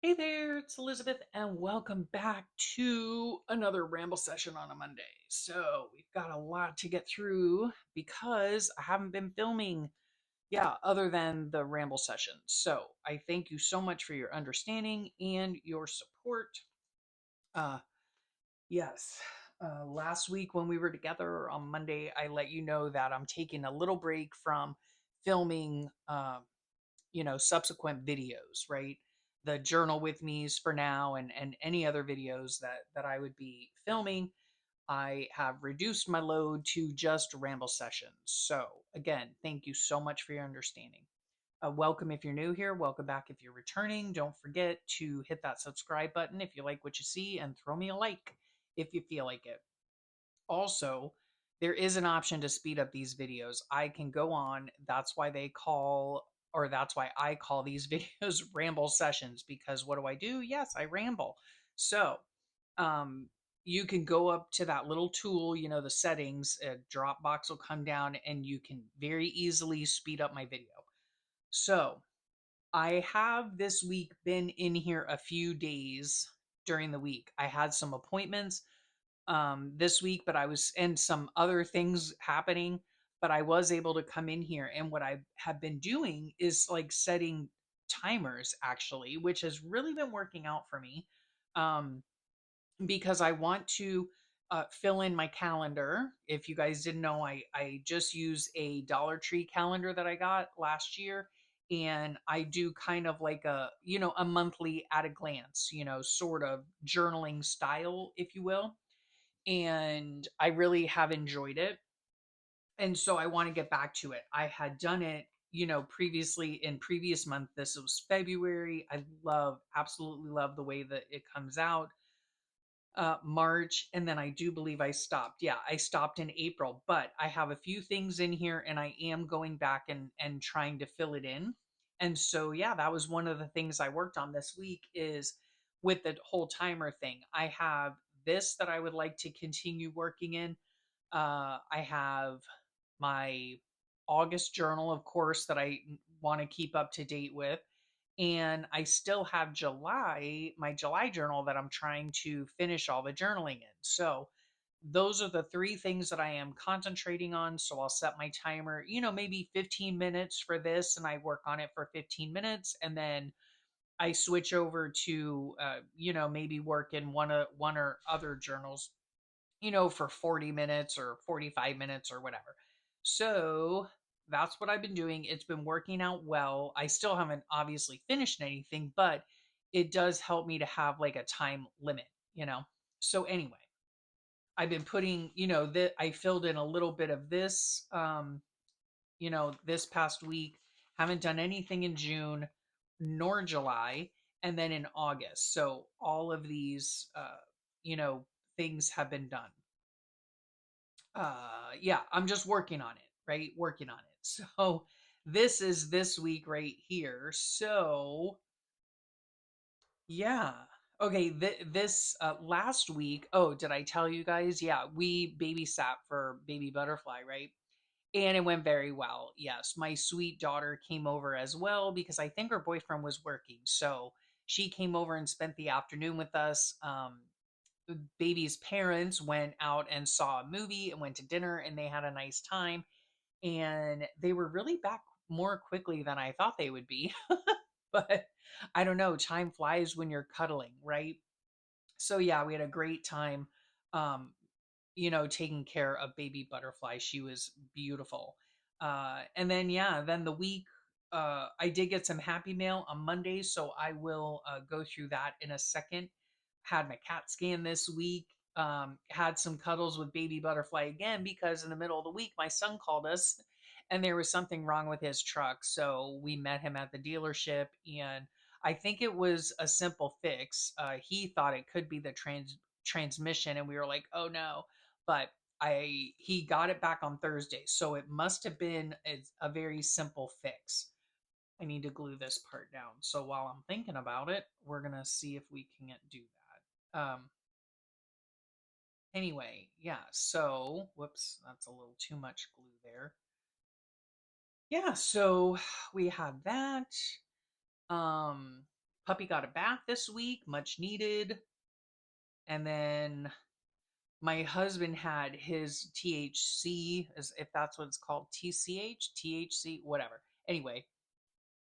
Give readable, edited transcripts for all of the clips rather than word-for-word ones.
Hey there, it's Elizabeth, and welcome back to another ramble session on a Monday. So, we've got a lot to get through because I haven't been filming, other than the ramble sessions. So, I thank you so much for your understanding and your support. Uh, yes, last week when we were together on Monday, I let you know that I'm taking a little break from filming subsequent videos, right? The journal with me's for now, and any other videos that I would be filming. I have reduced my load to just ramble sessions. So again, thank you so much for your understanding. Welcome if you're new here. Welcome back if you're returning. Don't forget to hit that subscribe button if you like what you see, and throw me a like if you feel like it. Also, there is an option to speed up these videos. I can go on. That's why I call these videos ramble sessions, because what do I do? Yes, I ramble. So, um, you can go up to that little tool, the settings, a Dropbox will come down and you can very easily speed up my video. So, I have this week been in here a few days during the week. I had some appointments this week, but I was and some other things happening, but I was able to come in here. And what I have been doing is like setting timers actually, which has really been working out for me. Um, because I want to fill in my calendar. If you guys didn't know, I just use a Dollar Tree calendar that I got last year, and I do kind of like a monthly at a glance, sort of journaling style, if you will. And I really have enjoyed it. And so I want to get back to it. I had done it, previously in previous month. This was February. I absolutely love the way that it comes out. March, and then I do believe I stopped. Yeah, I stopped in April, but I have a few things in here and I am going back and trying to fill it in. And so yeah, that was one of the things I worked on this week, is with the whole timer thing. I have this that I would like to continue working in. I have my August journal, of course, that I want to keep up to date with. And I still have my July journal that I'm trying to finish all the journaling in. So those are the three things that I am concentrating on. So I'll set my timer, maybe 15 minutes for this, and I work on it for 15 minutes. And then I switch over to, maybe work in one or other journals, for 40 minutes or 45 minutes or whatever. So that's what I've been doing. It's been working out well. I still haven't obviously finished anything, but it does help me to have like a time limit, you know? So anyway, I've been putting, that I filled in a little bit of this, this past week. Haven't done anything in June nor July, and then in August. So all of these, things have been done. Yeah, I'm just working on it, right? Working on it. So this is this week right here. So yeah. Okay, this last week, oh, did I tell you guys? Yeah, we babysat for baby butterfly, right? And it went very well. Yes, my sweet daughter came over as well because I think her boyfriend was working. So she came over and spent the afternoon with us. Baby's parents went out and saw a movie and went to dinner, and they had a nice time, and they were really back more quickly than I thought they would be. But I don't know, time flies when you're cuddling, right? So yeah, we had a great time, um, taking care of baby butterfly. She was beautiful. And then yeah, then the week, I did get some happy mail on Monday, so I will go through that in a second. Had my cat scan this week. Had some cuddles with baby butterfly again, because in the middle of the week my son called us and there was something wrong with his truck. So we met him at the dealership, and I think it was a simple fix. He thought it could be the transmission, and we were like, "Oh no!" But he got it back on Thursday, so it must have been a very simple fix. I need to glue this part down. So while I'm thinking about it, we're gonna see if we can do that. Anyway, yeah. So whoops, that's a little too much glue there. Yeah. So we had that. Um, Puppy got a bath this week, much needed. And then my husband had his THC, as if that's what it's called, TCH, THC, whatever. Anyway,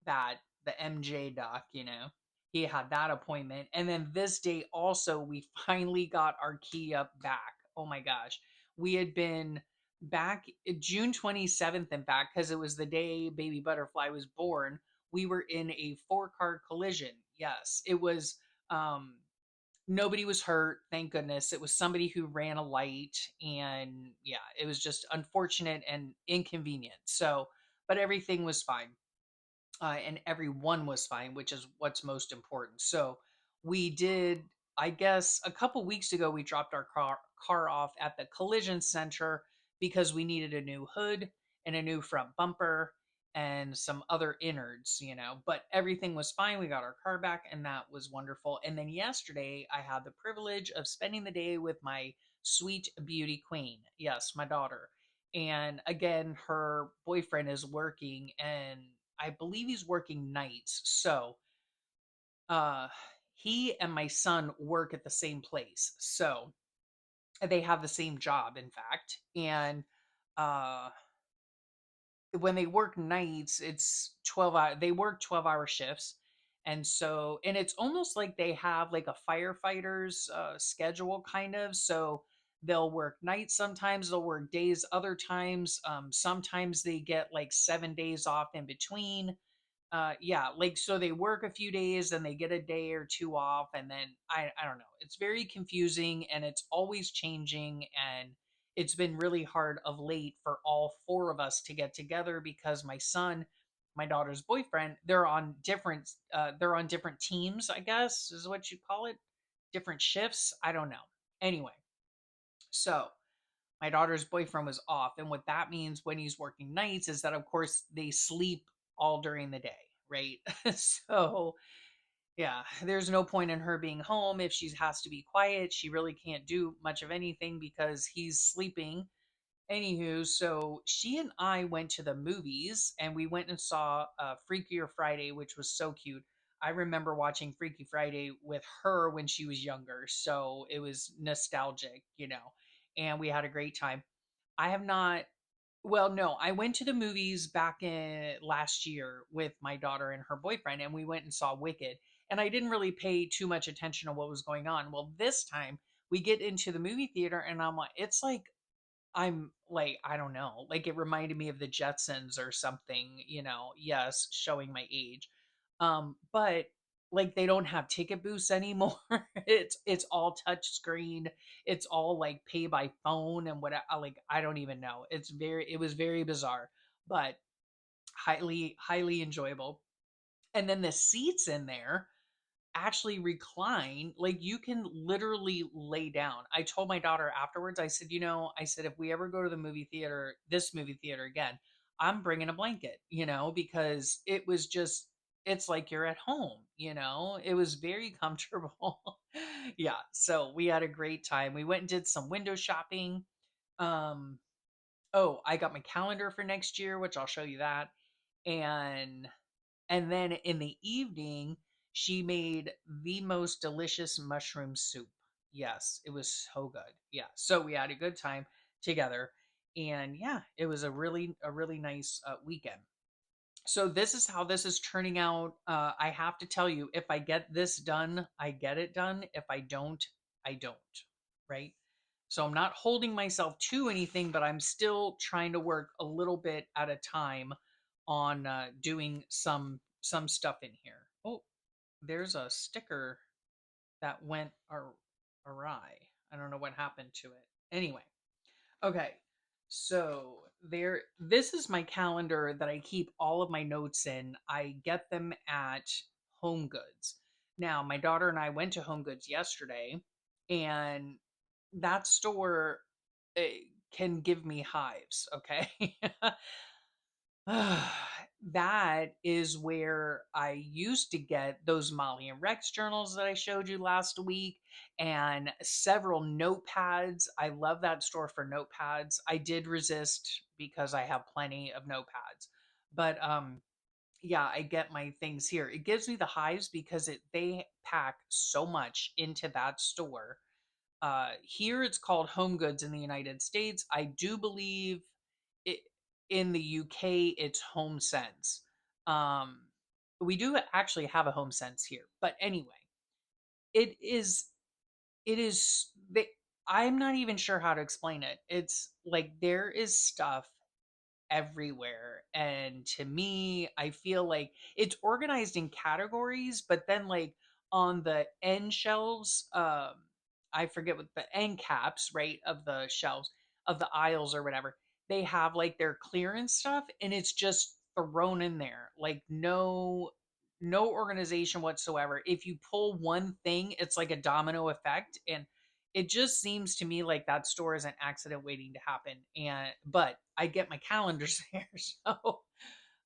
that the MJ doc, he had that appointment. And then this day also, we finally got our key up back. Oh my gosh. We had been back June 27th and back because it was the day baby butterfly was born. We were in a four-car collision. Yes, it was. Nobody was hurt, thank goodness. It was somebody who ran a light, and yeah, it was just unfortunate and inconvenient. So, but everything was fine, and everyone was fine, which is what's most important. So we did, I guess, a couple weeks ago, we dropped our car off at the collision center because we needed a new hood and a new front bumper and some other innards, but everything was fine. We got our car back, and that was wonderful. And then yesterday, I had the privilege of spending the day with my sweet beauty queen. Yes, my daughter. And again, her boyfriend is working, and I believe he's working nights. So, uh, he and my son work at the same place. So, they have the same job, in fact. And, uh, when they work nights, it's 12 hour, they work 12-hour shifts. And so, and it's almost like they have like a firefighter's schedule kind of. So they'll work nights sometimes, they'll work days other times. Sometimes they get like 7 days off in between. Yeah, like so they work a few days and they get a day or two off, and then I don't know. It's very confusing and it's always changing, and it's been really hard of late for all four of us to get together because my son, my daughter's boyfriend, they're on different teams, I guess is what you call it. Different shifts, I don't know. Anyway, so my daughter's boyfriend was off, and what that means when he's working nights is that of course they sleep all during the day, right? So yeah, there's no point in her being home if she has to be quiet. She really can't do much of anything because he's sleeping. Anywho, so she and I went to the movies, and we went and saw Freakier Friday, which was so cute. I remember watching Freaky Friday with her when she was younger, so it was nostalgic, and we had a great time. I have not. Well, no, I went to the movies back in last year with my daughter and her boyfriend, and we went and saw Wicked. And I didn't really pay too much attention to what was going on. Well, this time we get into the movie theater, and it's like I'm like, I don't know, like it reminded me of the Jetsons or something, yes, showing my age. But like they don't have ticket booths anymore. It's all touch screen. It's all like pay by phone and what like I don't even know. It was very bizarre, but highly enjoyable. And then the seats in there actually recline, like you can literally lay down. I told my daughter afterwards, I said, I said, if we ever go to this movie theater again, I'm bringing a blanket, because it's like you're at home, it was very comfortable. Yeah. So we had a great time. We went and did some window shopping. Um, oh, I got my calendar for next year, which I'll show you that. And then in the evening, she made the most delicious mushroom soup. Yes, it was so good. Yeah. So we had a good time together. And yeah, it was a really nice weekend. So this is how this is turning out. I have to tell you, if I get this done, I get it done. If I don't, I don't. Right? So I'm not holding myself to anything, but I'm still trying to work a little bit at a time on doing some stuff in here. Oh, there's a sticker that went awry. I don't know what happened to it. Anyway, okay. So this is my calendar that I keep all of my notes in. I get them at HomeGoods. Now, my daughter and I went to HomeGoods yesterday, and that store eh, can give me hives, okay? That is where I used to get those Molly and Rex journals that I showed you last week, and several notepads. I love that store for notepads. I did resist because I have plenty of notepads. But yeah, I get my things here. It gives me the hives because they pack so much into that store. Here it's called HomeGoods in the United States. I do believe it in the UK it's HomeSense. Um, we do actually have a HomeSense here, but anyway, it is it is they, I'm not even sure how to explain it. It's like there is stuff everywhere. And to me, I feel like it's organized in categories, but then like on the end shelves, I forget what the end caps, right, of the shelves, of the aisles or whatever, they have like their clearance stuff and it's just thrown in there. Like no organization whatsoever. If you pull one thing, it's like a domino effect. And it just seems to me like that store is an accident waiting to happen. And but I get my calendars there, so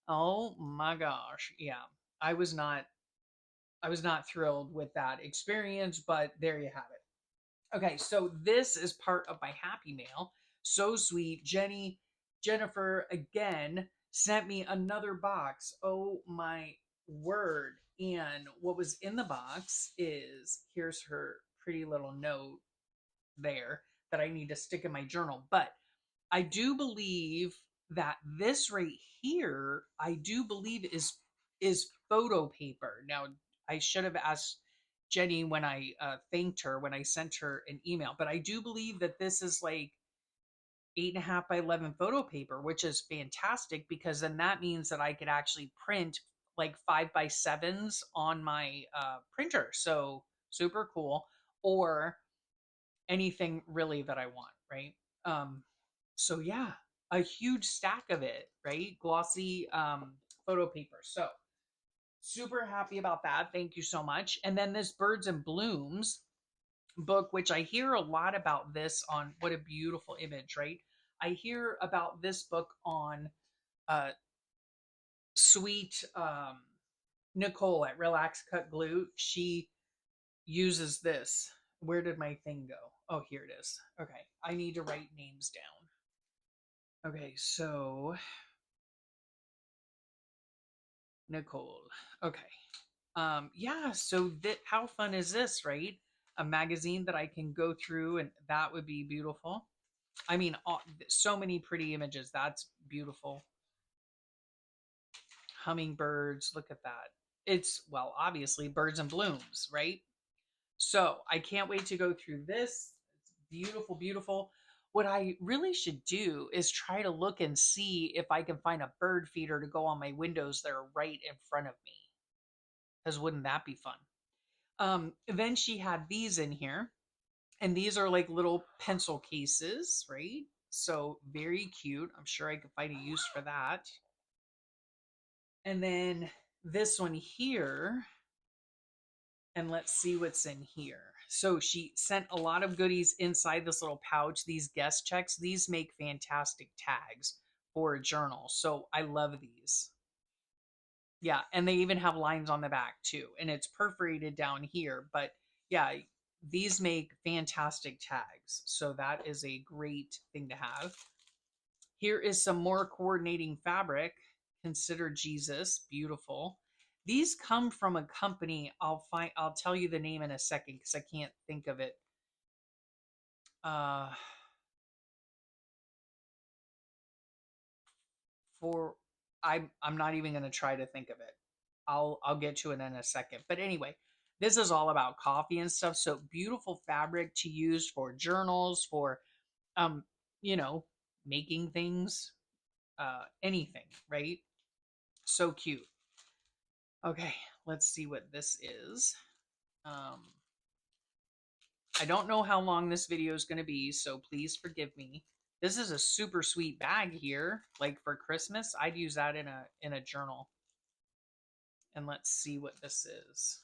oh my gosh, yeah. I was not I was not thrilled with that experience, but there you have it. Okay, so this is part of my happy mail. So sweet. Jennifer again sent me another box. Oh my word. And what was in the box is here's her pretty little note there that I need to stick in my journal. But I do believe that this right here, I do believe is photo paper. Now, I should have asked Jenny when I thanked her when I sent her an email, but I do believe that this is like 8.5 by 11 photo paper, which is fantastic because then that means that I could actually print like 5 by 7s on my printer. So super cool. Or anything really that I want, right? Um, so yeah, a huge stack of it, right? Glossy photo paper. So super happy about that. Thank you so much. And then this Birds and Blooms book, which I hear a lot about this on what a beautiful image, right? I hear about this book on uh sweet Nicole at Relax Cut Glue. She uses this. Where did my thing go? Oh, here it is. Okay. I need to write names down. Okay, so Nicole. Okay. Yeah, so that how fun is this, right? A magazine that I can go through and that would be beautiful. I mean, so many pretty images. That's beautiful. Hummingbirds, look at that. It's well, obviously birds and blooms, right? So I can't wait to go through this. It's beautiful, beautiful. What I really should do is try to look and see if I can find a bird feeder to go on my windows that are right in front of me. Because wouldn't that be fun? Then she had these in here, and these are like little pencil cases, right? So very cute. I'm sure I could find a use for that. And then this one here, and let's see what's in here. So she sent a lot of goodies inside this little pouch. These guest checks, these make fantastic tags for a journal. So I love these. Yeah, and they even have lines on the back too. And it's perforated down here, but yeah, these make fantastic tags. So that is a great thing to have. Here is some more coordinating fabric. Consider Jesus, beautiful. These come from a company. I'll tell you the name in a second because I can't think of it. Uh for I'm not even gonna try to think of it. I'll get to it in a second. But anyway, this is all about coffee and stuff. So beautiful fabric to use for journals, for um, you know, making things, anything, right? So cute. Okay, let's see what this is. Um, I don't know how long this video is going to be, so please forgive me. This is a super sweet bag here, like for Christmas. I'd use that in a journal. And let's see what this is.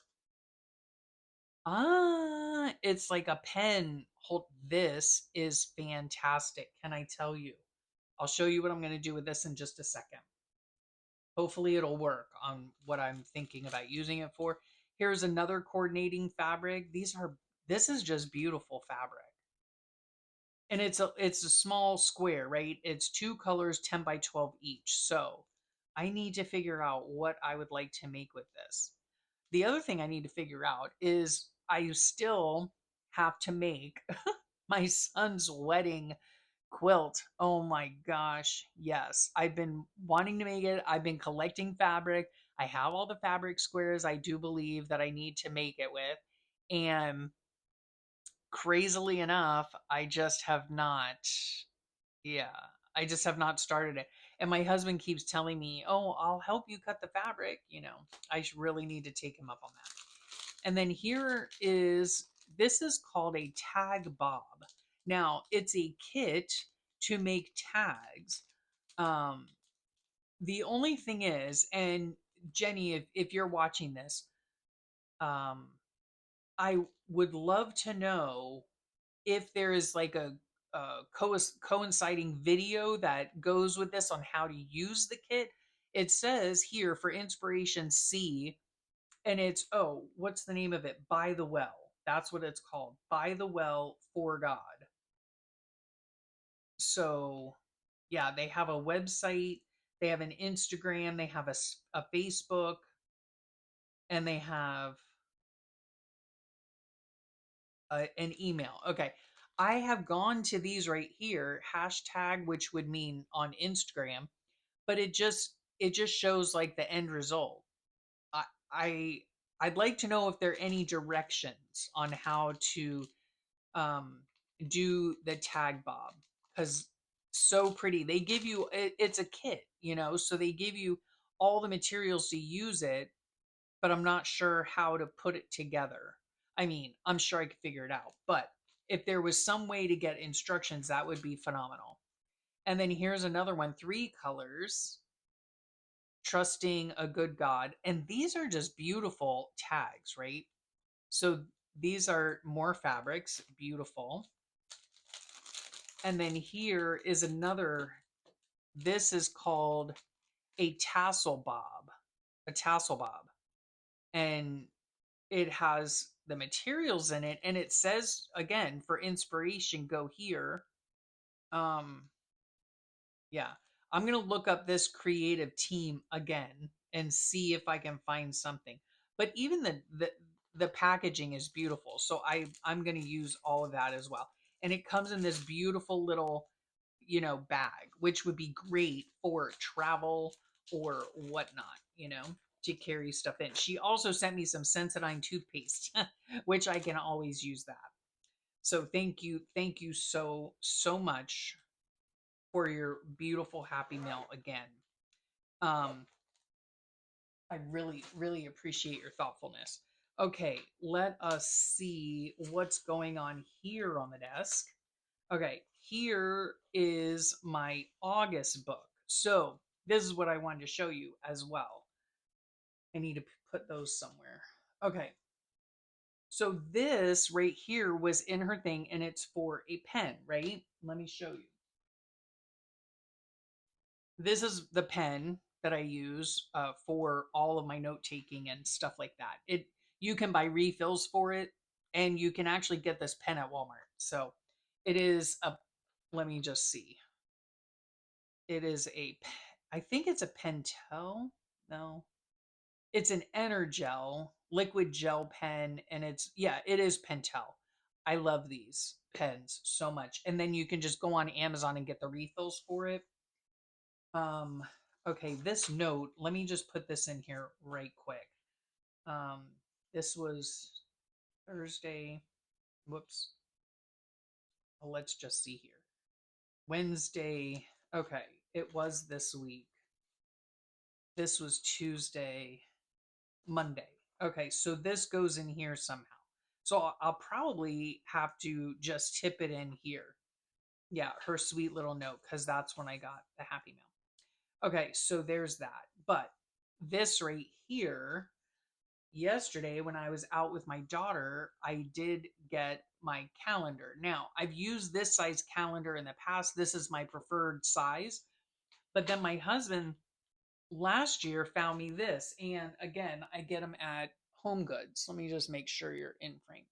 Ah, it's like a pen. Hold, this is fantastic. Can I tell you? I'll show you what I'm going to do with this in just a second. Hopefully it'll work on what I'm thinking about using it for. Here's another coordinating fabric. This is just beautiful fabric. And it's a small square, right? It's two colors, 10 by 12 each. So I need to figure out what I would like to make with this. The other thing I need to figure out is I still have to make my son's wedding quilt. Oh my gosh. Yes. I've been wanting to make it. I've been collecting fabric. I have all the fabric squares I do believe that I need to make it with. And crazily enough, I just have not. Yeah. I just have not started it. And my husband keeps telling me, "Oh, I'll help you cut the fabric." I really need to take him up on that. And then here is this is called a tag bob. Now, it's a kit to make tags. Um, the only thing is, and Jenny, if you're watching this, um, I would love to know if there is like a coinciding video that goes with this on how to use the kit. It says here for inspiration C, and it's, oh, what's the name of it? By the Well. That's what it's called. By the Well for God. So, yeah, they have a website, they have an Instagram, they have a Facebook, and they have an email. Okay. I have gone to these right here, hashtag, which would mean on Instagram, but it just shows like the end result. I I I'd like to know if there are any directions on how to um do the tag bob, because so pretty. They give you it's a kit, so they give you all the materials to use it, but I'm not sure how to put it together. I mean, I'm sure I could figure it out, but if there was some way to get instructions, that would be phenomenal. And then here's another one, three colors, trusting a good God. And these are just beautiful tags, right? So these are more fabrics, beautiful. And then here is another, this is called a tassel bob, a tassel bob. And it has the materials in it, and it says again, for inspiration, go here. Um, yeah, I'm gonna look up this creative team again and see if I can find something. But even the packaging is beautiful, so I'm gonna use all of that as well. And it comes in this beautiful little bag, which would be great for travel or whatnot, to carry stuff in. She also sent me some Sensodyne toothpaste, which I can always use that. So thank you so much for your beautiful happy mail again. Um, I really, really appreciate your thoughtfulness. Okay, let us see what's going on here on the desk. Okay, here is my August book. So this is what I wanted to show you as well. I need to put those somewhere. Okay, so this right here was in her thing, and it's for a pen, right? Let me show you. This is the pen that I use for all of my note taking and stuff like that. You can buy refills for it, and you can actually get this pen at Walmart. So it is a. Let me just see. It is I think it's a Pentel. No, it's an Energel liquid gel pen, and yeah, it is Pentel. I love these pens so much. And then you can just go on Amazon and get the refills for it. Um, okay, this note, let me just put this in here right quick. Um, this was Thursday. Whoops. Well, let's just see here. Wednesday. Okay, it was this week. This was Tuesday, Monday. Okay, so this goes in here somehow. So I'll probably have to just tip it in here. Yeah, her sweet little note, because that's when I got the Happy Mail. Okay, so there's that. But this right here, yesterday when I was out with my daughter, I did get my calendar. Now, I've used this size calendar in the past. This is my preferred size. But then my husband last year found me this. And again, I get them at HomeGoods. Let me just make sure you're in frame.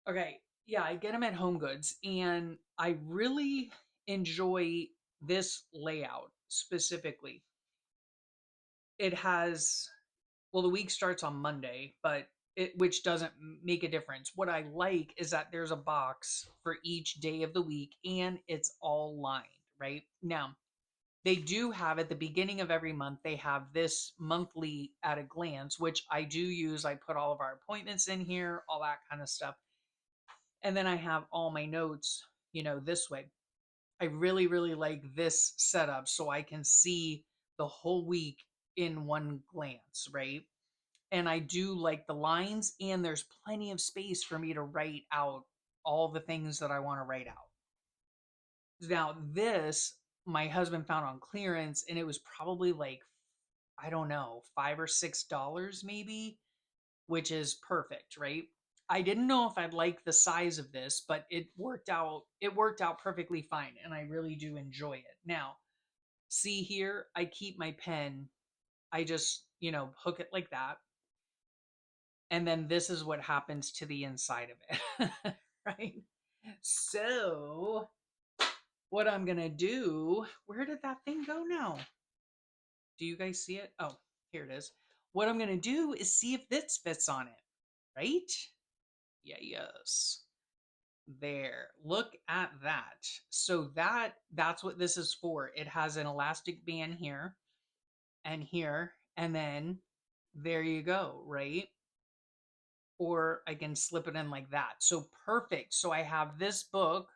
Okay. Yeah, I get them at HomeGoods. And I really enjoy this layout specifically. it has, well, the week starts on Monday, but which doesn't make a difference. What I like is that there's a box for each day of the week and it's all lined, right? Now, they do have at the beginning of every month, they have this monthly at a glance, which I do use. I put all of our appointments in here, all that kind of stuff. And then I have all my notes, this way. I really, really like this setup so I can see the whole week in one glance, right? And I do like the lines, and there's plenty of space for me to write out all the things that I want to write out. Now, this my husband found on clearance, and it was probably like, I don't know, $5 or $6 maybe, which is perfect, right? I didn't know if I'd like the size of this, but it worked out perfectly fine, and I really do enjoy it. Now, see here, I keep my pen, I just, hook it like that, and then this is what happens to the inside of it. Right? So, what I'm going to do, where did that thing go now? Do you guys see it? Oh, here it is. What I'm going to do is see if this fits on it, right? Yeah, yes. There. Look at that. So that's what this is for. It has an elastic band here, and then there you go, right? Or I can slip it in like that. So perfect. So I have this book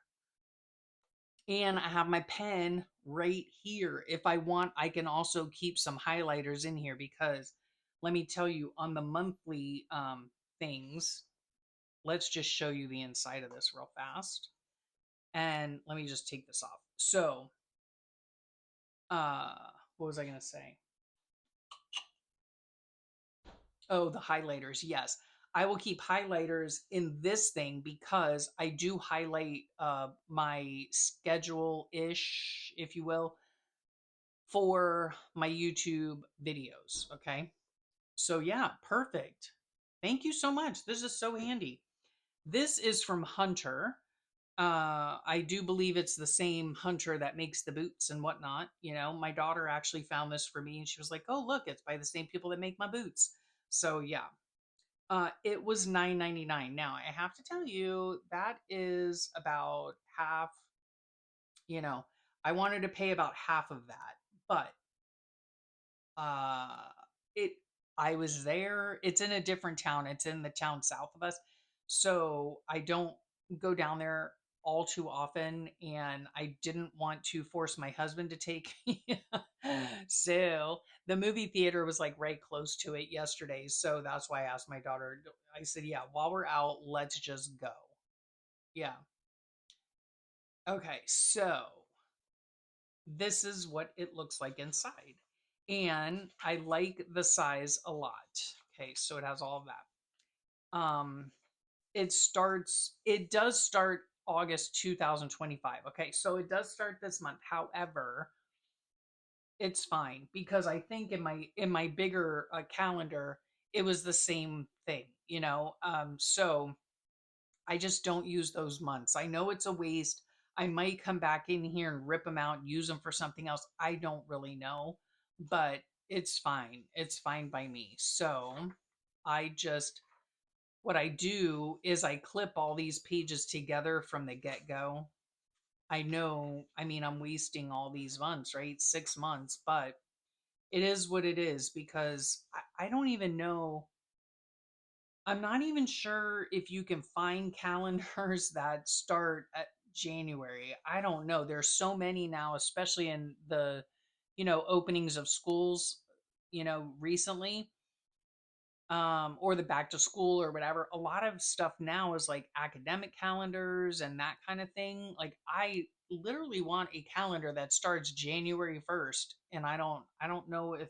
and I have my pen right here. If I want, I can also keep some highlighters in here because let me tell you, on the monthly things, let's just show you the inside of this real fast. And let me just take this off. So, uh, what was I going to say? Oh, the highlighters. Yes. I will keep highlighters in this thing because I do highlight my schedule ish, if you will, for my YouTube videos. Okay. So, yeah, perfect. Thank you so much. This is so handy. This is from Hunter. I do believe it's the same Hunter that makes the boots and whatnot. My daughter actually found this for me and she was like, "Oh, look, it's by the same people that make my boots." So, yeah. It was $9.99. Now, I have to tell you, that is about half, you know, I wanted to pay about half of that, but uh it I was there. It's in a different town. It's in the town south of us. So, I don't go down there all too often and I didn't want to force my husband to take me. So, the movie theater was like right close to it yesterday. So that's why I asked my daughter. I said, "Yeah, while we're out, let's just go." Yeah. Okay. So this is what it looks like inside. And I like the size a lot. Okay. So it has all of that. It does start August 2025. Okay. So it does start this month. However, it's fine because I think in my bigger calendar it was the same thing. So I just don't use those months. I know it's a waste. I might come back in here and rip them out and use them for something else. I don't really know, but it's fine. It's fine by me. So I just what I do is I clip all these pages together from the get-go. I know, I mean, I'm wasting all these months, right? 6 months, but it is what it is because I don't even know. I'm not even sure if you can find calendars that start at January. I don't know. There's so many now, especially in the, openings of schools, recently, or the back to school or whatever. A lot of stuff now is like academic calendars and that kind of thing. Like I literally want a calendar that starts January 1st and I don't know if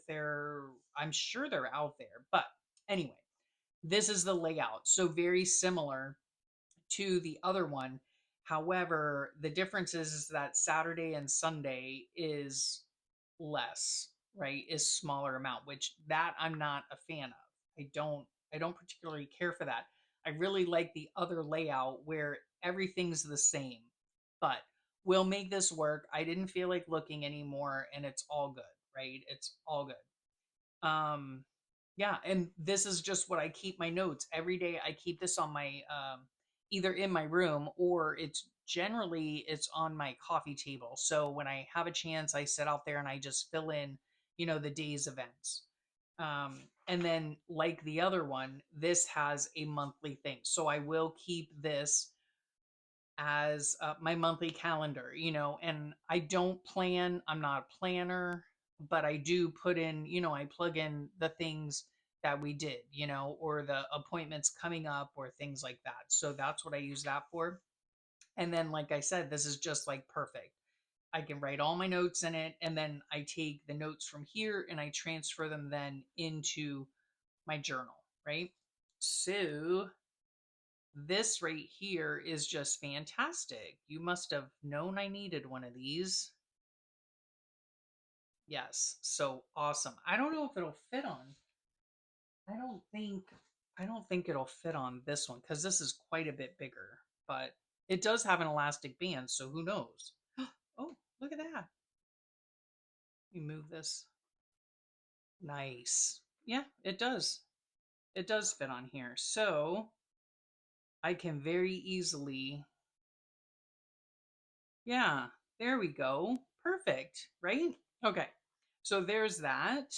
I'm sure they're out there. But anyway, this is the layout. So very similar to the other one. However, the difference is that Saturday and Sunday is less, right? Is smaller amount, which that I'm not a fan of. I don't particularly care for that. I really like the other layout where everything's the same. But we'll make this work. I didn't feel like looking anymore and it's all good, right? It's all good. Um, yeah, and this is just what I keep my notes every day. I keep this on my either in my room, or it's on my coffee table. So when I have a chance, I sit out there and I just fill in, the day's events. And then like the other one, this has a monthly thing. So I will keep this as my monthly calendar, and I don't plan, I'm not a planner, but I do put in, I plug in the things that we did, or the appointments coming up or things like that. So that's what I use that for. And then, like I said, this is just like perfect. I can write all my notes in it, and then I take the notes from here and I transfer them then into my journal, right? So this right here is just fantastic. You must have known I needed one of these. Yes, so awesome. I don't know if it'll fit on. I don't think I don't think it'll fit on this one cuz this is quite a bit bigger, but it does have an elastic band, so who knows. Oh, look at that. You move this. Nice. Yeah, it does. It does fit on here. So, I can very easily. Yeah, there we go. Perfect, right? Okay. So there's that.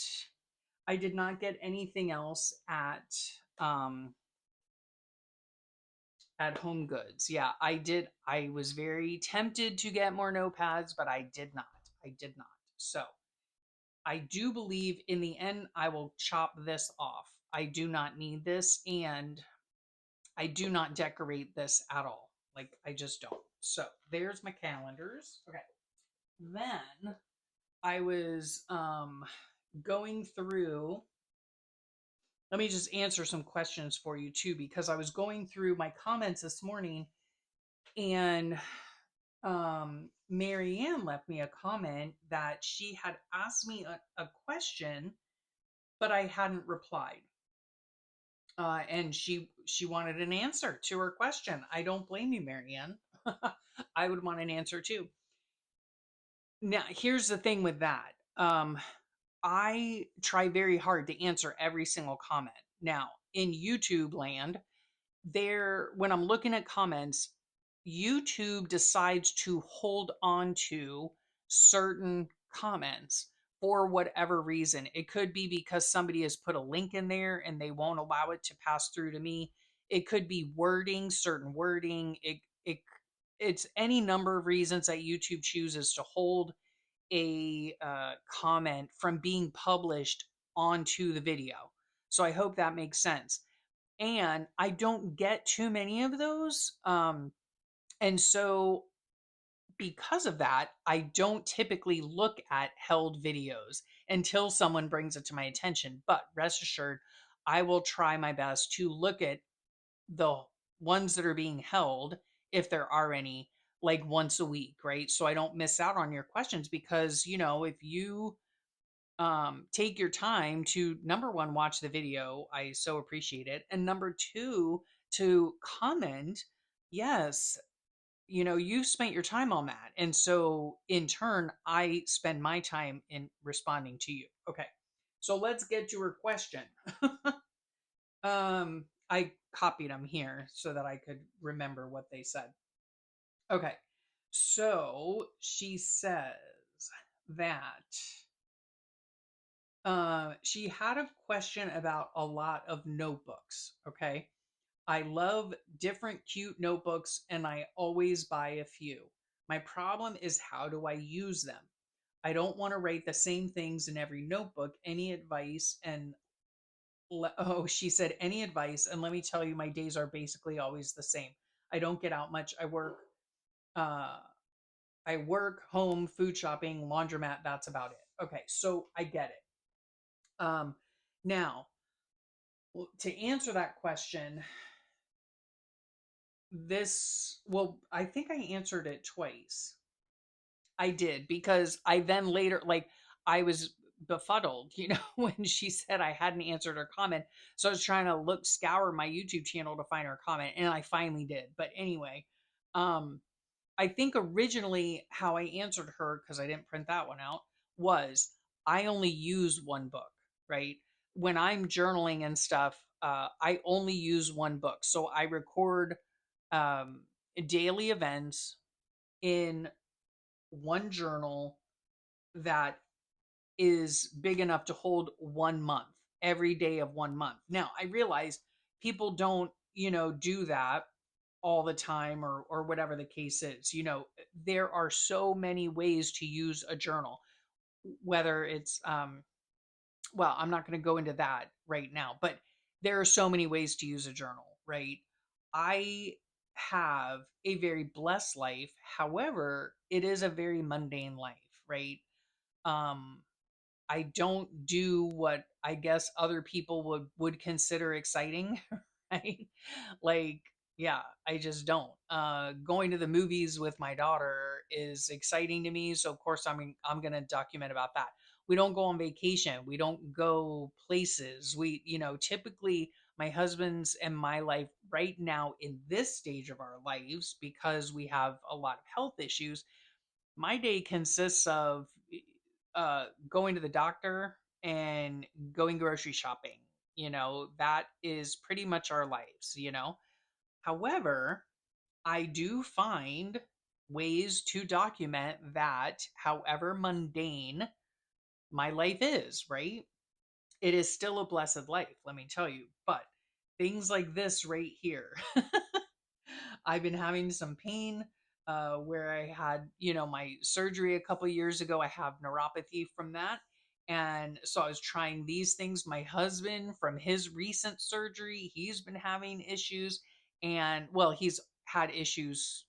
I did not get anything else um at HomeGoods. Yeah, I did. I was very tempted to get more notepads, but I did not. I did not. So, I do believe in the end I will chop this off. I do not need this, and I do not decorate this at all. Like, I just don't. So, there's my calendars. Okay. Then I was going through. Let me just answer some questions for you too, because I was going through my comments this morning, and Marianne left me a comment that she had asked me a question, but I hadn't replied. And she wanted an answer to her question. I don't blame you, Marianne. I would want an answer too. Now, here's the thing with that. I try very hard to answer every single comment. Now, in YouTube land, when I'm looking at comments, YouTube decides to hold on to certain comments for whatever reason. It could be because somebody has put a link in there and they won't allow it to pass through to me. It could be wording, certain wording. It's any number of reasons that YouTube chooses to hold a comment from being published onto the video. So I hope that makes sense. And I don't get too many of those. And so because of that, I don't typically look at held videos until someone brings it to my attention. But rest assured, I will try my best to look at the ones that are being held, if there are any, like once a week, right? So I don't miss out on your questions, because, if you take your time to, number one, watch the video, I so appreciate it, and number two, to comment. Yes, you've spent your time on that, and so in turn I spend my time in responding to you. Okay, so let's get to her question. I copied them here so that I could remember what they said. Okay, so she says that she had a question about a lot of notebooks. Okay. I love different cute notebooks and I always buy a few. My problem is, how do I use them? I don't want to write the same things in every notebook. Any advice? Oh, she said, any advice? And let me tell you, my days are basically always the same. I don't get out much. Uh, I work, home, food shopping, laundromat. That's about it. Okay. So I get it. Now, to answer that question, I think I answered it twice. I did, because I then later, like, I was befuddled, when she said I hadn't answered her comment. So I was trying to scour my YouTube channel to find her comment, and I finally did. But anyway, um, I think originally how I answered her, because I didn't print that one out, was I only use one book. right? When I'm journaling and stuff, I only use one book. So I record um, daily events in one journal that is big enough to hold 1 month, every day of 1 month. Now, I realize people don't, do that all the time, or whatever the case is. There are so many ways to use a journal, whether it's well, I'm not going to go into that right now, but there are so many ways to use a journal, right? I have a very blessed life. However, it is a very mundane life, right? Um, I don't do what I guess other people would consider exciting, right? Like, yeah, I just don't. Going to the movies with my daughter is exciting to me, so of course I'm going to document about that. We don't go on vacation. We don't go places. Typically my husband's and my life right now in this stage of our lives, because we have a lot of health issues, my day consists of going to the doctor and going grocery shopping. That is pretty much our lives. However, I do find ways to document that, however mundane my life is, right? It is still a blessed life, let me tell you. But things like this right here, I've been having some pain where I had, my surgery a couple years ago. I have neuropathy from that. And so I was trying these things. My husband, from his recent surgery, he's been having issues. And well, he's had issues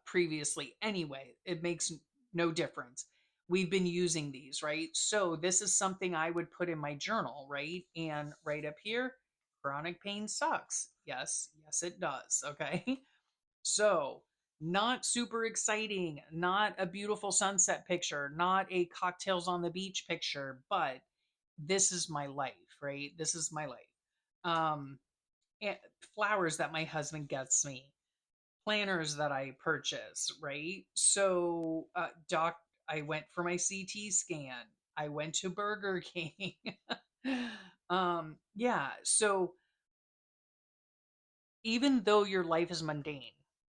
previously anyway. It makes no difference. We've been using these, right? So this is something I would put in my journal, right? And right up here, chronic pain sucks. Yes, yes, it does. Okay. So, not super exciting, not a beautiful sunset picture, not a cocktails on the beach picture, but this is my life, right? This is my life. Um, and flowers that my husband gets me, planners that I purchase, right? So, I went for my CT scan. I went to Burger King. Yeah. So even though your life is mundane,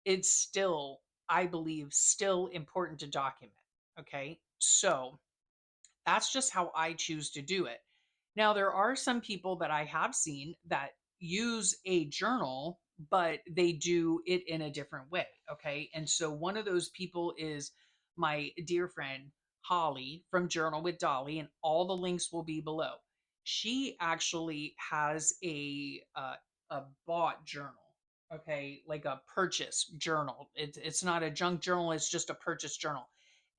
it's still, I believe, still important to document. Okay. So that's just how I choose to do it. Now, there are some people that I have seen that use a journal, but they do it in a different way. Okay. And so one of those people is my dear friend, Holly from Journal with Dolly, and all the links will be below. She actually has a bought journal. Okay, like a purchase journal. It's not a junk journal, it's just a purchase journal.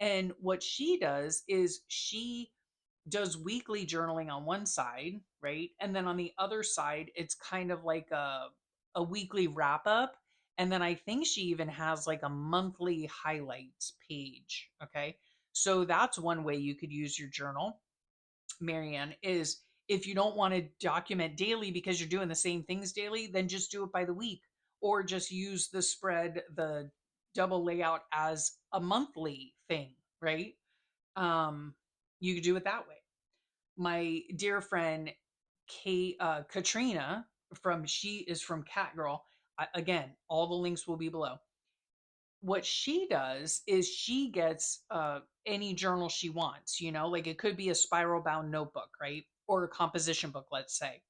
And what she does is she does weekly journaling on one side, right? And then on the other side, it's kind of like a weekly wrap up. And then I think she even has like a monthly highlights page. Okay. So that's one way you could use your journal, Marianne, is if you don't want to document daily because you're doing the same things daily, then just do it by the week, or just use the spread, the double layout as a monthly thing, right? Um, you could do it that way. My dear friend Katrina, she is from Cat Girl. Again, all the links will be below. What she does is she gets any journal she wants. Like it could be a spiral bound notebook, right? Or a composition book, let's say.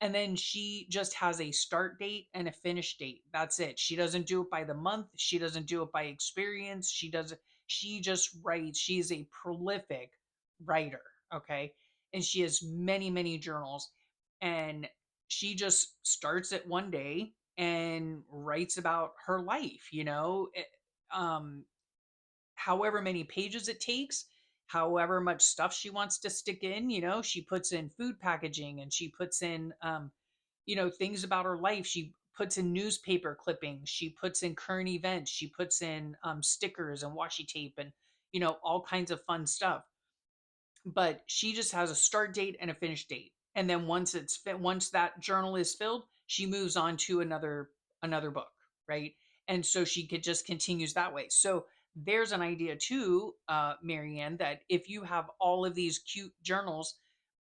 And then she just has a start date and a finish date. That's it. She doesn't do it by the month. She doesn't do it by experience. She just writes. She's a prolific writer. Okay. And she has many, many journals. And she just starts it one day and writes about her life. Um, However many pages it takes, however much stuff she wants to stick in. She puts in food packaging, and she puts in things about her life. She puts in newspaper clippings, she puts in current events, she puts in stickers and washi tape, and all kinds of fun stuff. But she just has a start date and a finish date, and then once that journal is filled, she moves on to another book, right? And so she could just continues that way. So there's an idea too, Marianne, that if you have all of these cute journals,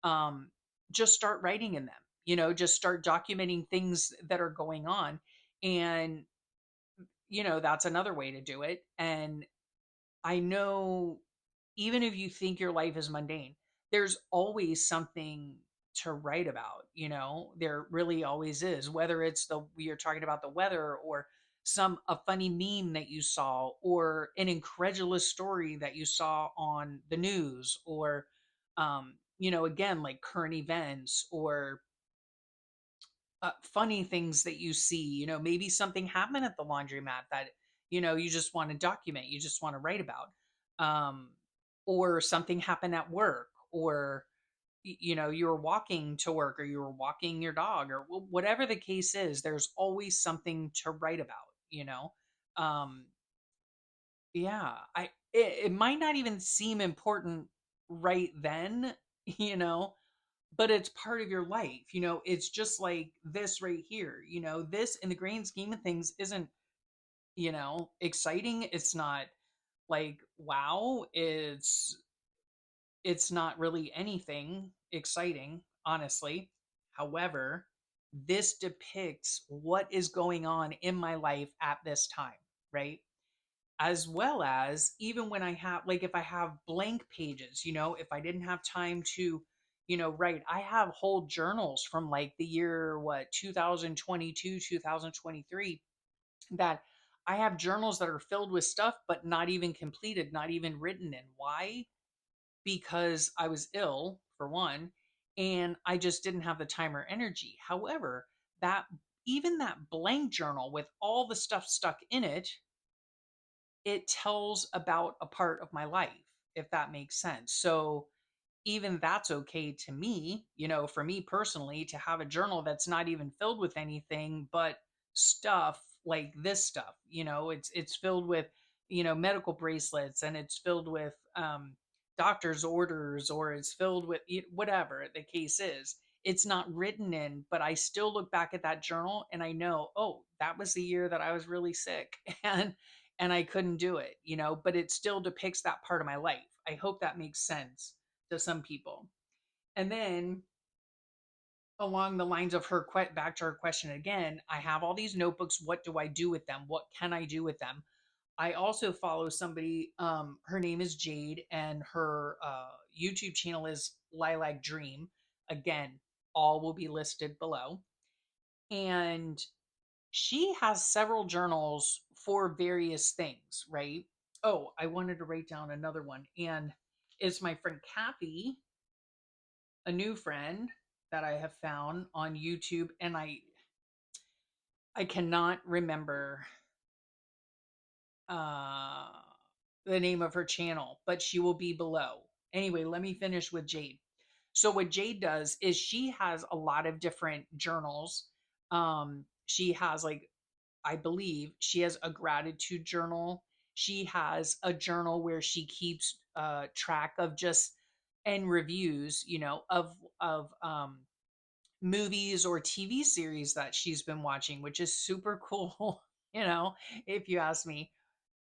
um, just start writing in them. Just start documenting things that are going on. And, that's another way to do it. And I know even if you think your life is mundane, there's always something to write about, There really always is, whether it's the you're talking about the weather or a funny meme that you saw or an incredulous story that you saw on the news or again like current events or funny things that you see, maybe something happened at the laundromat that, you just want to document, you just want to write about. Um, or something happened at work, or, you were walking to work or you were walking your dog or whatever the case is, there's always something to write about, Um, yeah, it might not even seem important right then, you know, but it's part of your life. It's just like this right here. This in the grand scheme of things isn't, exciting. It's not like wow, it's not really anything exciting, honestly. However, this depicts what is going on in my life at this time, right? As well as even when I have, like, if I have blank pages, if I didn't have time to, write, I have whole journals from like the year, 2022, 2023, that I have journals that are filled with stuff, but not even completed, not even written in. Why? Because I was ill, for one, and I just didn't have the time or energy. However, that even that blank journal with all the stuff stuck in it, it tells about a part of my life, if that makes sense. So even that's okay to me, for me personally, to have a journal that's not even filled with anything but stuff like this stuff. It's filled with, medical bracelets, and it's filled with doctor's orders, or it's filled with whatever the case is. It's not written in, but I still look back at that journal and I know, oh, that was the year that I was really sick and I couldn't do it, but it still depicts that part of my life. I hope that makes sense to some people. And then along the lines of back to her question again, I have all these notebooks. What do I do with them? What can I do with them? I also follow somebody, her name is Jade, and her YouTube channel is Lilac Dream. Again, all will be listed below. And she has several journals for various things, right? Oh, I wanted to write down another one. And it's my friend Kathy, a new friend that I have found on YouTube, and I cannot remember uh the name of her channel, but she will be below. Anyway, let me finish with Jade. So what Jade does is she has a lot of different journals. She has, like, I believe she has a gratitude journal. She has a journal where she keeps track of just and reviews, of movies or TV series that she's been watching, which is super cool, if you ask me.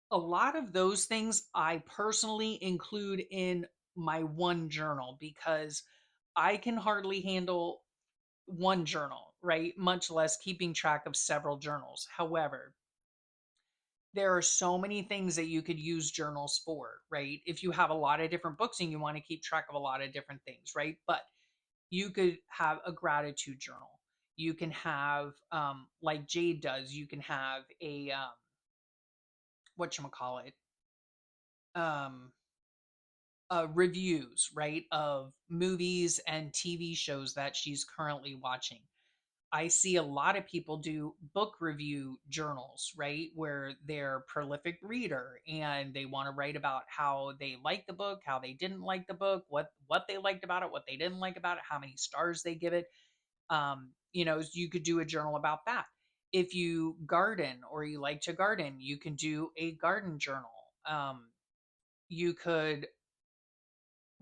A lot of those things I personally include in my one journal because I can hardly handle one journal, right? Much less keeping track of several journals. However, there are so many things that you could use journals for, right? If you have a lot of different books and you want to keep track of a lot of different things, right? But you could have a gratitude journal. You can have, like Jade does, you can have a, whatchamacallit, um, reviews, right, of movies and TV shows that she's currently watching. I see a lot of people do book review journals, right? Where they're a prolific reader and they want to write about how they liked the book, how they didn't like the book, what they liked about it, what they didn't like about it, how many stars they give it. You could do a journal about that. If you garden or you like to garden, you can do a garden journal. You could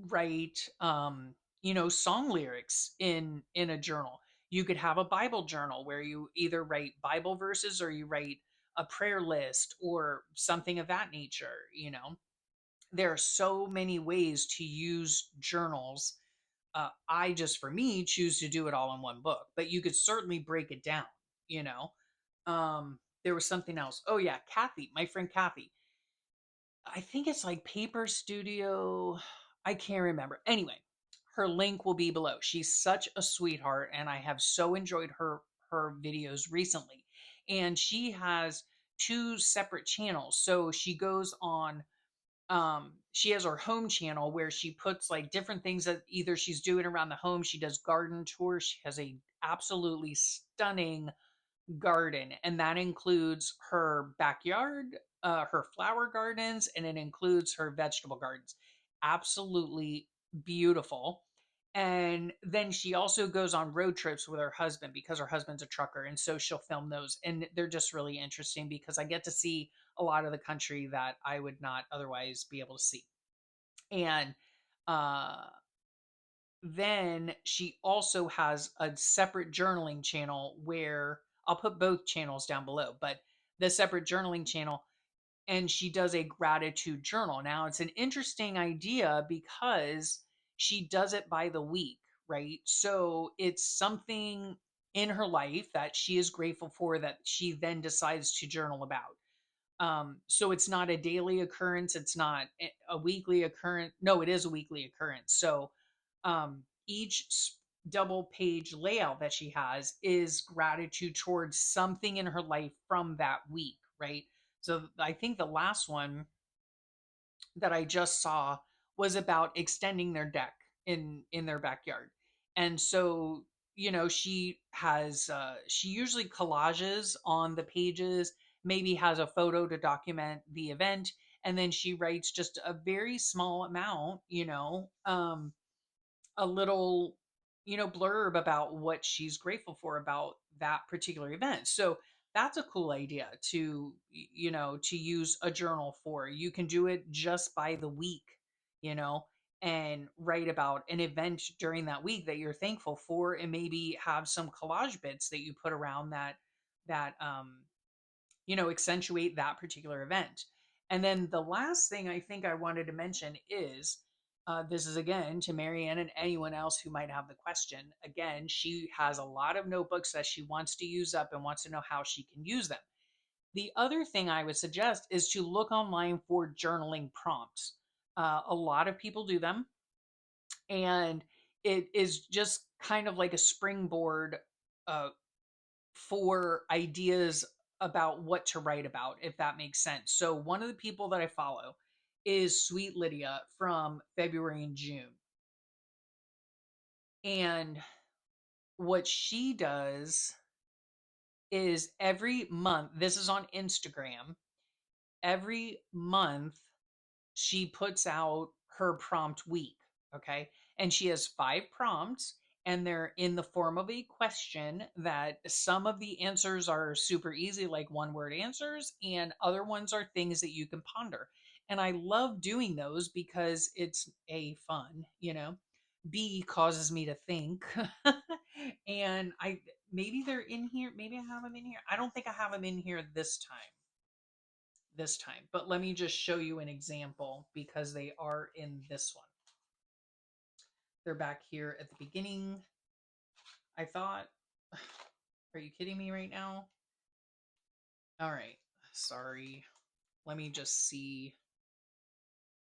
write, song lyrics in a journal. You could have a Bible journal where you either write Bible verses or you write a prayer list or something of that nature. There are so many ways to use journals. I just, for me, choose to do it all in one book, but you could certainly break it down, you know? There was something else. Oh yeah, Kathy, my friend Kathy. I think it's like Paper Studio. I can't remember. Anyway, her link will be below. She's such a sweetheart, and I have so enjoyed her videos recently. And she has two separate channels. So she goes on, she has her home channel where she puts like different things that either she's doing around the home. She does garden tours. She has a absolutely stunning garden, and that includes her backyard, her flower gardens, and it includes her vegetable gardens. Absolutely beautiful. And then she also goes on road trips with her husband because her husband's a trucker, and so she'll film those, and they're just really interesting because I get to see a lot of the country that I would not otherwise be able to see. And uh then she also has a separate journaling channel where I'll put both channels down below, but the separate journaling channel, and she does a gratitude journal. Now, it's an interesting idea because she does it by the week, right? So it's something in her life that she is grateful for that she then decides to journal about. So it's not a daily occurrence, it's not a weekly occurrence. No, it is a weekly occurrence. So each double page layout that she has is gratitude towards something in her life from that week, right? So I think the last one that I just saw was about extending their deck in their backyard. And so, she usually collages on the pages, maybe has a photo to document the event, and then she writes just a very small amount, a little, blurb about what she's grateful for about that particular event. So that's a cool idea to, to use a journal for. You can do it just by the week, you know, and write about an event during that week that you're thankful for, and maybe have some collage bits that you put around that accentuate that particular event. And then the last thing I think I wanted to mention is, this is again to Marianne and anyone else who might have the question. Again, she has a lot of notebooks that she wants to use up and wants to know how she can use them. The other thing I would suggest is to look online for journaling prompts. A lot of people do them, and it is just kind of like a springboard uh, for ideas about what to write about, if that makes sense. So, one of the people that I follow is Sweet Lydia from February and June. And what she does is every month, this is on Instagram, every month she puts out her prompt week. Okay. And she has 5 prompts, and they're in the form of a question that some of the answers are super easy, like 1 word answers, and other ones are things that you can ponder. And I love doing those because it's A, fun, B, causes me to think. And maybe they're in here. Maybe I have them in here. I don't think I have them in here this time, but let me just show you an example because they are in this one. They're back here at the beginning. I thought, are you kidding me right now? All right, sorry. Let me just see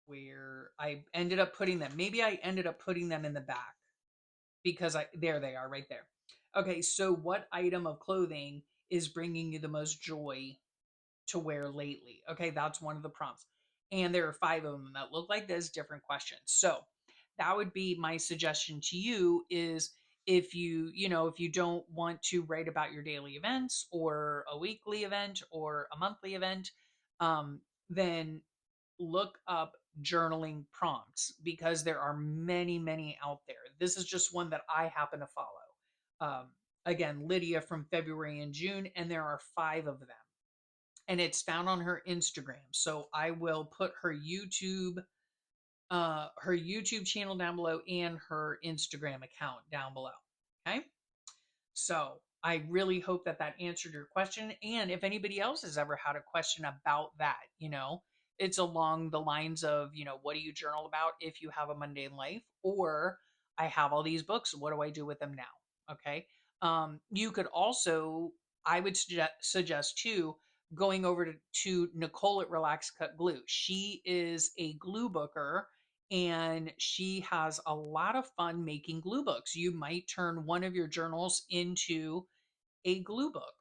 where I ended up putting them. Maybe I ended up putting them in the back because there they are right there. Okay, so what item of clothing is bringing you the most joy to wear lately? Okay, that's one of the prompts. And there are 5 of them that look like this, different questions. So that would be my suggestion to you is, if you don't want to write about your daily events or a weekly event or a monthly event, then look up journaling prompts because there are many, many out there. This is just one that I happen to follow. Again, Lydia from February and June, and there are 5 of them, and it's found on her Instagram. So I will put her YouTube channel down below and her Instagram account down below. Okay. So I really hope that that answered your question. And if anybody else has ever had a question about that, it's along the lines of, what do you journal about if you have a mundane life? Or I have all these books. What do I do with them now? Okay. You could also, I would suggest too, going over to Nicole at Relax Cut Glue. She is a glue booker and she has a lot of fun making glue books. You might turn one of your journals into a glue book,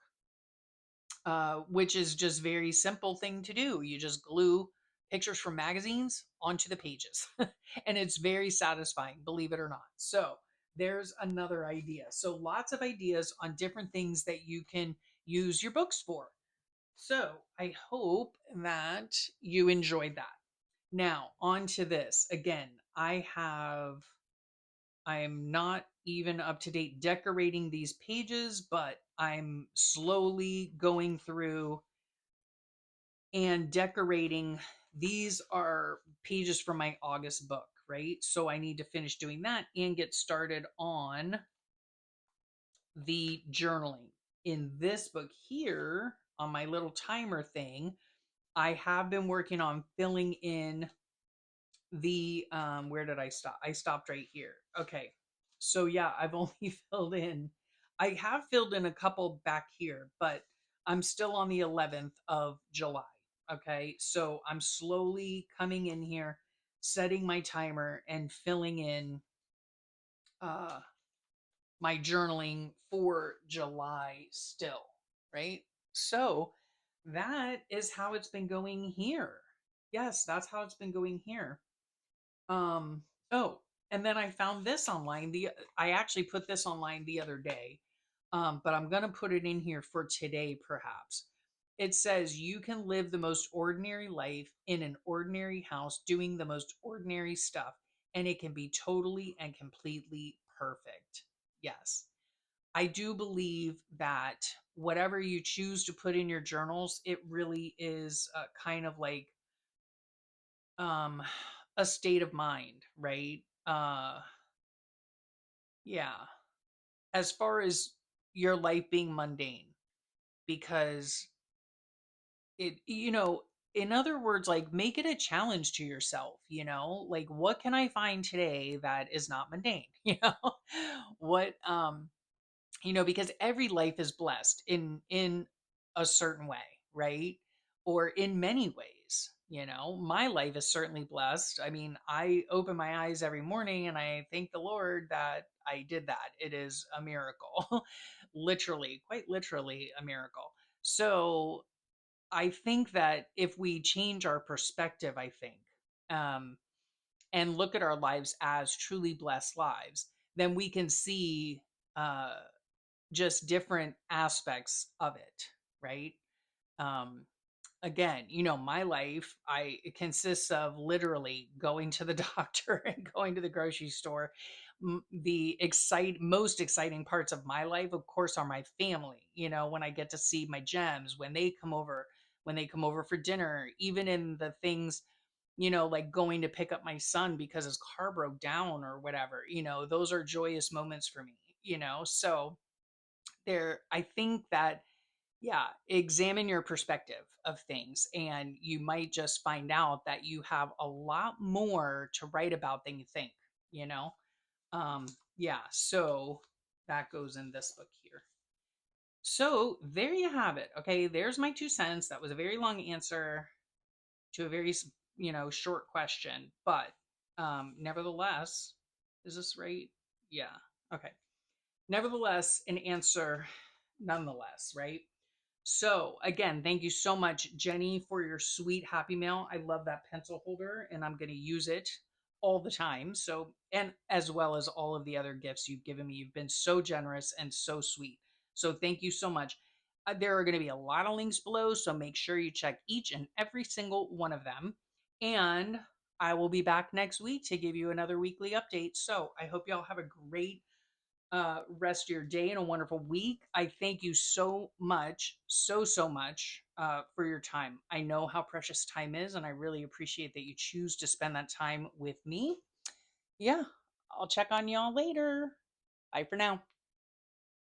which is just very simple thing to do. You just glue pictures from magazines onto the pages, and it's very satisfying, believe it or not. So there's another idea. So lots of ideas on different things that you can use your books for. So I hope that you enjoyed that. Now, on to this. Again, I am not even up to date decorating these pages, but I'm slowly going through and decorating. These are pages from my August book, right? So I need to finish doing that and get started on the journaling. In this book here, on my little timer thing, I have been working on filling in the where did I stop? I stopped right here. Okay. So yeah, I've only I have filled in a couple back here, but I'm still on the 11th of July. Okay. So I'm slowly coming in here, setting my timer and filling in uh my journaling for July still, right? So that is how it's been going here. Yes, that's how it's been going here. Um, oh, and then I found this online. I actually put this online the other day. But I'm gonna put it in here for today, perhaps. It says you can live the most ordinary life in an ordinary house doing the most ordinary stuff, and it can be totally and completely perfect. Yes. I do believe that whatever you choose to put in your journals, it really is kind of like um a state of mind, right? Yeah. As far as your life being mundane, because in other words, like make it a challenge to yourself, like what can I find today that is not mundane? What because every life is blessed in a certain way, right? Or in many ways. My life is certainly blessed. I mean, I open my eyes every morning and I thank the Lord that I did that. It is a miracle. Literally, quite literally a miracle. So I think that if we change our perspective, um and look at our lives as truly blessed lives, then we can see uh just different aspects of it, right? Um, Again, my life, it consists of literally going to the doctor and going to the grocery store. The most exciting parts of my life, of course, are my family. When I get to see my gems, when they come over for dinner, even in the things, like going to pick up my son because his car broke down or whatever. Those are joyous moments for me. So I think that, yeah, examine your perspective of things and you might just find out that you have a lot more to write about than you think, you know um yeah, so that goes in this book here. So there you have it. Okay, there's my 2 cents. That was a very long answer to a very short question, but nevertheless, is this right? Yeah. Okay. Nevertheless, an answer nonetheless, right? So, again, thank you so much, Jenny, for your sweet Happy Mail. I love that pencil holder and I'm going to use it all the time. So, and as well as all of the other gifts you've given me. You've been so generous and so sweet. So, thank you so much. There are going to be a lot of links below. So, make sure you check each and every single one of them. And I will be back next week to give you another weekly update. So, I hope y'all have a great rest of your day and a wonderful week. I thank you so much, so much for your time. I know how precious time is, and I really appreciate that you choose to spend that time with me. Yeah, I'll check on y'all later. Bye for now.